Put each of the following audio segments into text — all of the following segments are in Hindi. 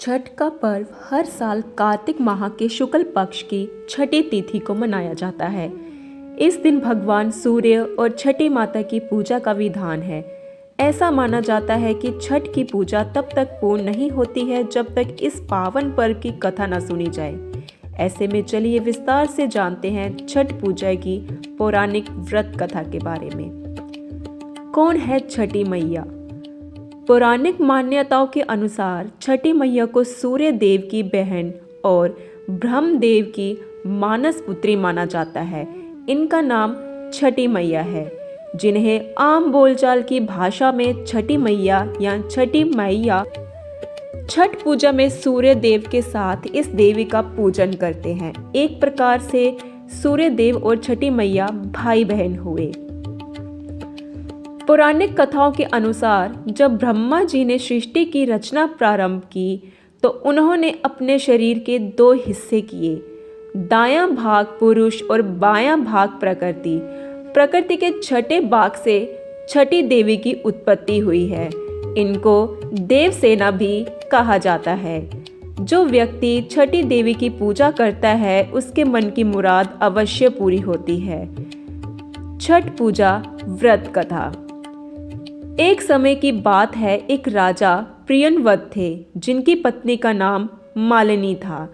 छठ का पर्व हर साल कार्तिक माह के शुक्ल पक्ष की छठी तिथि को मनाया जाता है। इस दिन भगवान सूर्य और छठी माता की पूजा का विधान है। ऐसा माना जाता है कि छठ की पूजा तब तक पूर्ण नहीं होती है जब तक इस पावन पर्व की कथा न सुनी जाए। ऐसे में चलिए विस्तार से जानते हैं छठ पूजा की पौराणिक व्रत कथा के बारे में। कौन है छठी मैया? पौराणिक मान्यताओं के अनुसार छठी मैया को सूर्य देव की बहन और ब्रह्मदेव की मानस पुत्री माना जाता है। इनका नाम छठी मैया है, जिन्हें आम बोलचाल की भाषा में छठी मैया या छठी मैया। छठ पूजा में सूर्य देव के साथ इस देवी का पूजन करते हैं। एक प्रकार से सूर्य देव और छठी मैया भाई बहन हुए। पौराणिक कथाओं के अनुसार जब ब्रह्मा जी ने सृष्टि की रचना प्रारंभ की तो उन्होंने अपने शरीर के दो हिस्से किए, दायां भाग पुरुष और बायां भाग प्रकृति। प्रकृति के छठे भाग से छठी देवी की उत्पत्ति हुई है। इनको देवसेना भी कहा जाता है। जो व्यक्ति छठी देवी की पूजा करता है उसके मन की मुराद अवश्य पूरी होती है। छठ पूजा व्रत कथा। एक समय की बात है, एक राजा प्रियनवत थे जिनकी पत्नी का नाम मालिनी था।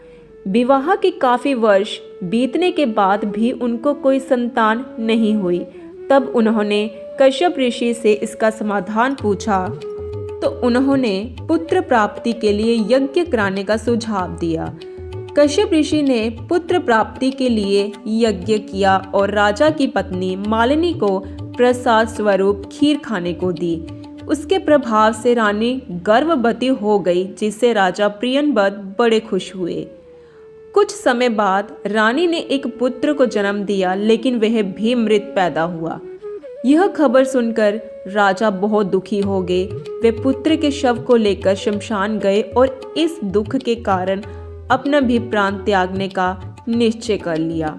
विवाह के काफी वर्ष बीतने के बाद भी उनको कोई संतान नहीं हुई। तब उन्होंने कश्यप ऋषि से इसका समाधान पूछा तो उन्होंने पुत्र प्राप्ति के लिए यज्ञ कराने का सुझाव दिया। कश्यप ऋषि ने पुत्र प्राप्ति के लिए यज्ञ किया और राजा की पत्नी मालिनी को प्रसाद स्वरूप खीर खाने को दी। उसके प्रभाव से रानी गर्भवती हो गई, जिससे राजा प्रियनवत बड़े खुश हुए। कुछ समय बाद रानी ने एक पुत्र को जन्म दिया, लेकिन वह भी मृत पैदा हुआ। यह खबर सुनकर राजा बहुत दुखी हो गए। वे पुत्र के शव को लेकर शमशान गए और इस दुख के कारण अपना भी प्राण त्यागने का निश्चय कर लिया।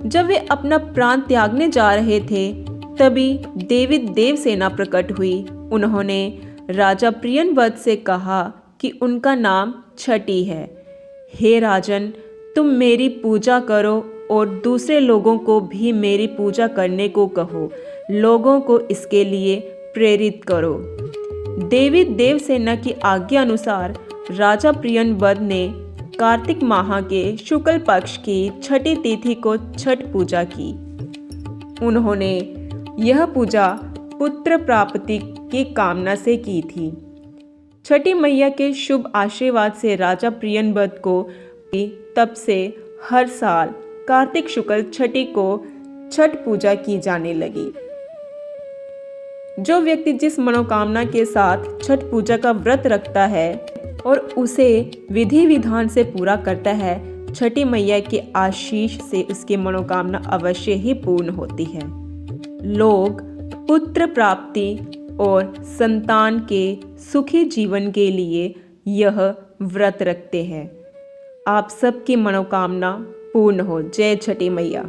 जब वे अपना प्राण त्यागने जा रहे थे तभी देवी देवसेना प्रकट हुई। उन्होंने राजा प्रियनवत से कहा कि उनका नाम छठी है। हे राजन, तुम मेरी पूजा करो और दूसरे लोगों को भी मेरी पूजा करने को कहो। लोगों को इसके लिए प्रेरित करो। देवी देवसेना की आज्ञा अनुसार राजा प्रियनवत ने कार्तिक माह के शुक्ल पक्ष की छठी तिथि को छठ पूजा की। उन्होंने यह पूजा पुत्र प्राप्ति की कामना से की थी। छठी मैया के शुभ आशीर्वाद से राजा प्रियनवत को तब से हर साल कार्तिक शुक्ल छठी को छठ पूजा की जाने लगी। जो व्यक्ति जिस मनोकामना के साथ छठ पूजा का व्रत रखता है और उसे विधि विधान से पूरा करता है, छठी मैया के आशीष से उसकी मनोकामना अवश्य ही पूर्ण होती है। लोग पुत्र प्राप्ति और संतान के सुखी जीवन के लिए यह व्रत रखते हैं। आप सबकी मनोकामना पूर्ण हो। जय छठी मैया।